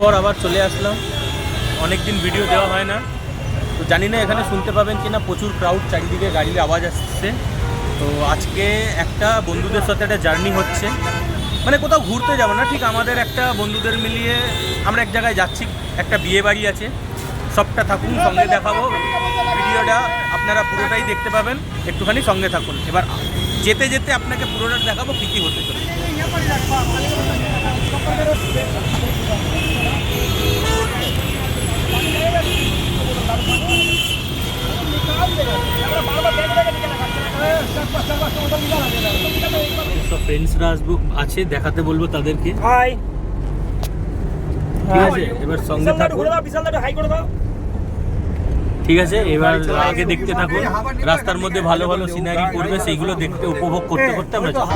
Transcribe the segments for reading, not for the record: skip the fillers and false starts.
পর আবার চলে আসলাম। অনেক দিন ভিডিও দেওয়া হয় না, তো জানি না এখানে শুনতে পাবেন কি না। প্রচুর ক্রাউড, চারিদিকে গাড়ির আওয়াজ আসছে। তো আজকে একটা বন্ধুদের সাথে একটা জার্নি হচ্ছে, মানে কোথাও ঘুরতে যাবো না ঠিক, আমাদের একটা বন্ধুদের মিলিয়ে আমরা এক জায়গায় যাচ্ছি। একটা বিয়ে বাড়ি আছে, সবটা থাকুন, সঙ্গে দেখাবো। ভিডিওটা আপনারা পুরোটাই দেখতে পাবেন, একটুখানি সঙ্গে থাকুন। এবার যেতে যেতে আপনাকে পুরোটা দেখাবো কী কী হতে চলে। সব ফ্রেন্ডসরা আসবো আছে, দেখাতে বলবো তাদেরকে। হাই, ঠিক আছে, এবার সঙ্গে থাকুন। ঠিক আছে, এবার আগে দেখতে থাকুন। রাস্তার মধ্যে ভালো ভালো সিনারি পড়বে, সেইগুলো দেখতে উপভোগ করতে করতে আমরা যাবো।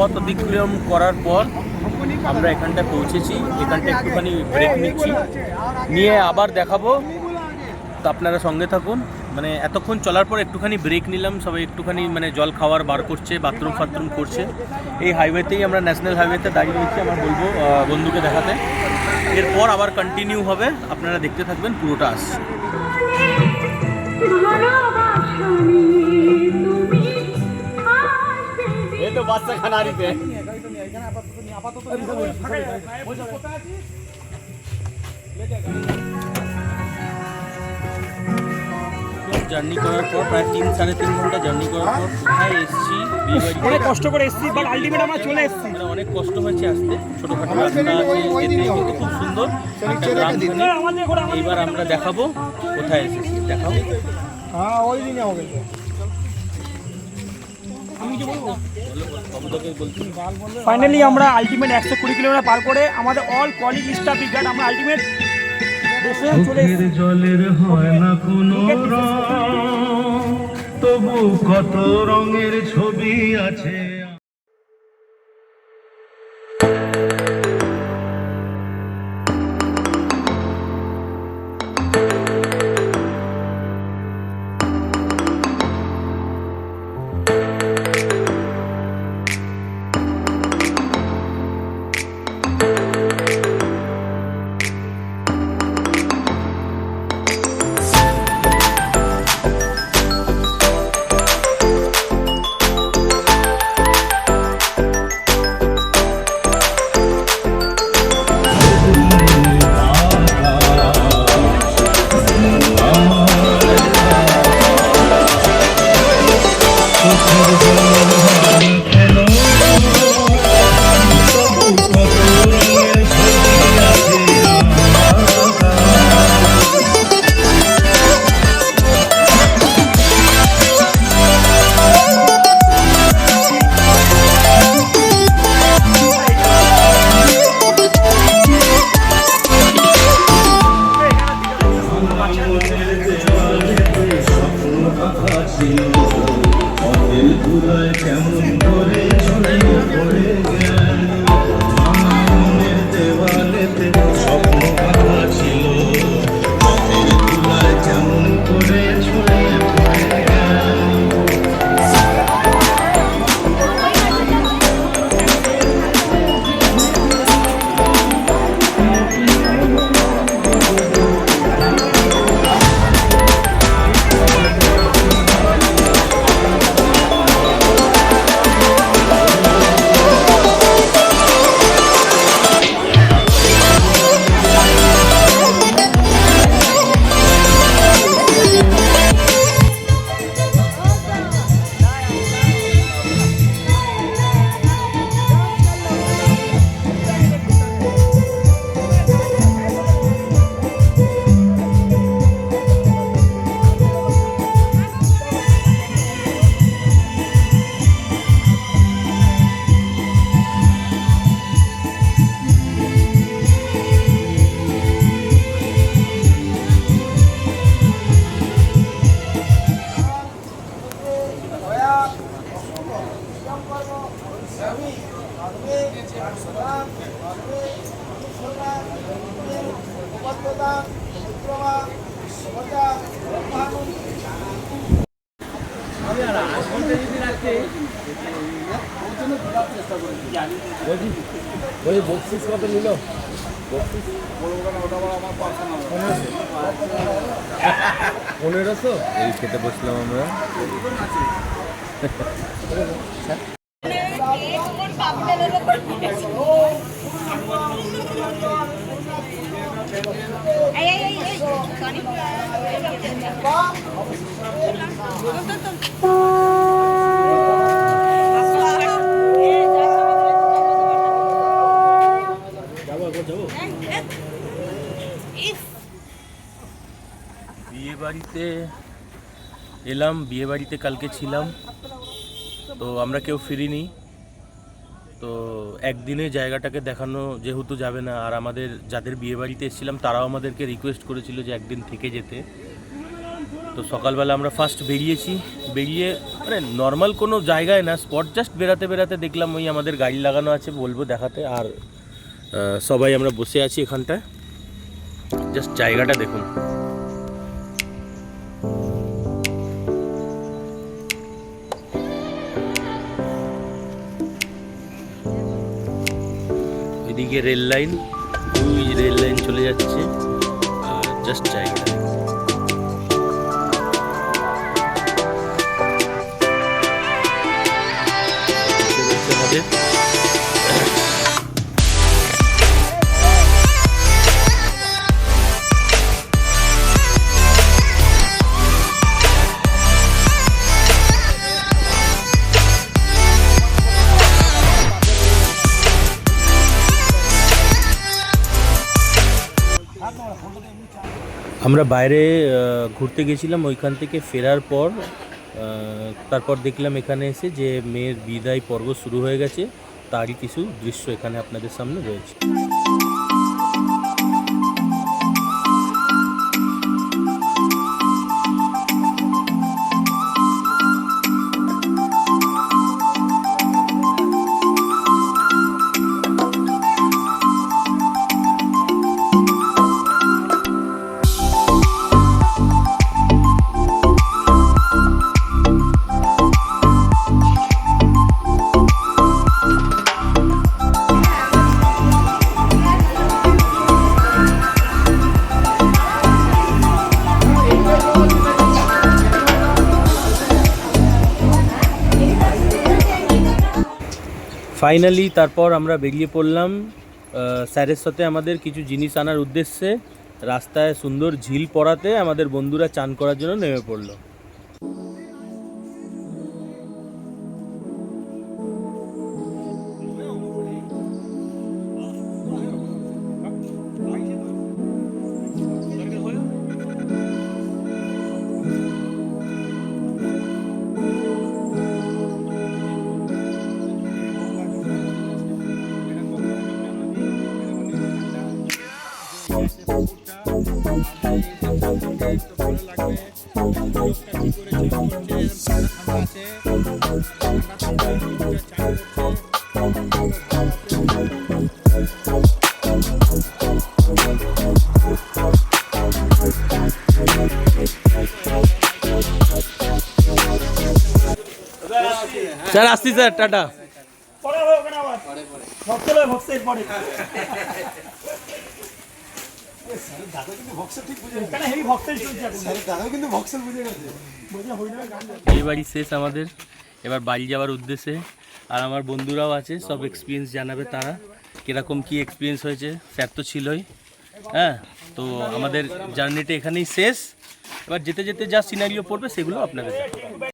পথ অতিক্রম করার পর আমরা এখানটায় পৌঁছেছি। এখানটা একটুখানি ব্রেক নিচ্ছি, নিয়ে আবার দেখাবো, তো আপনারা সঙ্গে থাকুন। মানে এতক্ষণ চলার পর একটুখানি ব্রেক নিলাম, সবাই একটুখানি মানে জল খাওয়ার বার করছে, বাথরুম করছে। এই হাইওয়েতেই আমরা ন্যাশনাল হাইওয়েতে দাঁড়িয়ে রয়েছি, আমরা বলবো বন্ধুকে দেখাতে। এরপর আবার কন্টিনিউ হবে, আপনারা দেখতে থাকবেন, পুরোটা আসছে। এই তো বাচ্চা খানারিতে জার্নি করার পর প্রায় 3-3.5 ঘন্টা জার্নি করার পর কোথায় এসেছি? অনেক কষ্ট করে এসেছি, বাট আলটিমেট আমরা চলে এসেছি। মানে অনেক কষ্ট হয়েছে আসতে, ছোটোখাটো রাস্তা আছে, যেতে কিন্তু খুব সুন্দর একটা গ্রাম। এইবার আমরা দেখাবো কোথায় এসেছি, দেখাবো। হ্যাঁ, ওই দিনে হবে। ফাইনালি আমরা আলটিমেট 120 কিলোমিটার পার করে আমাদের অল কলিগ স্টাফ বিঘাট আমরা আলটিমেট দেশে চলে এসেছি। জলের হয় না কোনো রং, তবু কত রঙের ছবি আছে। কেমন করে ছড়িয়ে পড়ে গেল মনের দেওয়ালেতে, স্বপ্ন কথা ছিল পথের ধুলায় কেমন করে ছড়িয়ে পড়ে গেল। ওই বক্সিস কত নিল? বক্সিস 1500। এই খেতে বসলাম আমরা। বিয়ে বাড়িতে এলাম, বিয়ে বাড়িতে কালকে ছিলাম, তো আমরা কেউ ফিরিনি। তো একদিনে জায়গাটাকে দেখানো যেহেতু যাবে না, আর আমাদের যাদের বিয়ে বাড়িতে এসেছিলাম তারাও আমাদেরকে রিকোয়েস্ট করেছিল যে একদিন থেকে যেতে। তো সকালবেলা আমরা ফার্স্ট বেরিয়েছি, বেরিয়ে মানে নর্মাল কোনো জায়গায় না, স্পট জাস্ট বেড়াতে বেড়াতে দেখলাম ওই আমাদের গাড়ি লাগানো আছে, বলবো দেখাতে। আর সবাই আমরা বসে আছি এখানটায়, জাস্ট জায়গাটা দেখুন। এদিকে রেল লাইন, ওই রেল লাইন চলে যাচ্ছে, আর জাস্ট জায়গাটা আমাদের। আমরা বাইরে ঘুরতে গেছিলাম, ওইখান থেকে ফেরার পর তারপর দেখলাম এখানে এসে যে মেয়ের বিদায় পর্ব শুরু হয়ে গেছে, তারই কিছু দৃশ্য এখানে আপনাদের সামনে রয়েছে। ফাইনালি তারপর আমরা বেরিয়ে পড়লাম স্যারের সাথে আমাদের কিছু জিনিস আনার উদ্দেশ্যে। রাস্তায় সুন্দর ঝিল পড়াতে আমাদের বন্ধুরা চান করার জন্য নেমে পড়লো। স্যার আসছি স্যার, টাটা। পরে হবে ওখানে আবার ভক্সেল হবে, ভক্সেল পরে এখানে হেভি ভক্সেল চলছে এখন। দাদা কিন্তু ভক্সেল বুঝে গেছে। বুঝে হই না গান। এই বাড়ি শেষ আমাদের, এবার বাড়ি যাওয়ার উদ্দেশ্যে। আর আমার বন্ধুরাও আছে, সব এক্সপিরিয়েন্স জানাবে তারা কীরকম কী এক্সপিরিয়েন্স হয়েছে। স্যার তো ছিলই, হ্যাঁ। তো আমাদের জার্নিটা এখানেই শেষ। এবার যেতে যেতে যা সিনারিও পড়বে সেগুলো আপনাদের দেখাবো।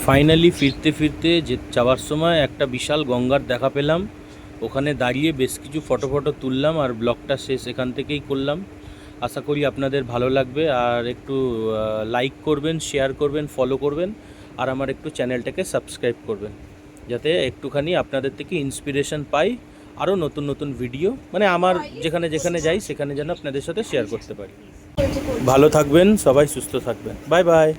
ফাইনালি ফিরতে ফিরতে যাওয়ার সময় একটা বিশাল গঙ্গার দেখা পেলাম। ওখানে দাঁড়িয়ে বেশ কিছু ফটো তুললাম আর ব্লগটা শেষ এখান থেকেই করলাম। আশা করি আপনাদের ভালো লাগবে, আর একটু লাইক করবেন, শেয়ার করবেন, ফলো করবেন, আর আমার একটু চ্যানেলটাকে সাবস্ক্রাইব করবেন, যাতে একটুখানি আপনাদের থেকে ইন্সপিরেশন পাই আরও নতুন নতুন ভিডিও, মানে আমার যেখানে যেখানে যাই সেখানে যেন আপনাদের সাথে শেয়ার করতে পারি। ভালো থাকবেন সবাই, সুস্থ থাকবেন। Bye bye.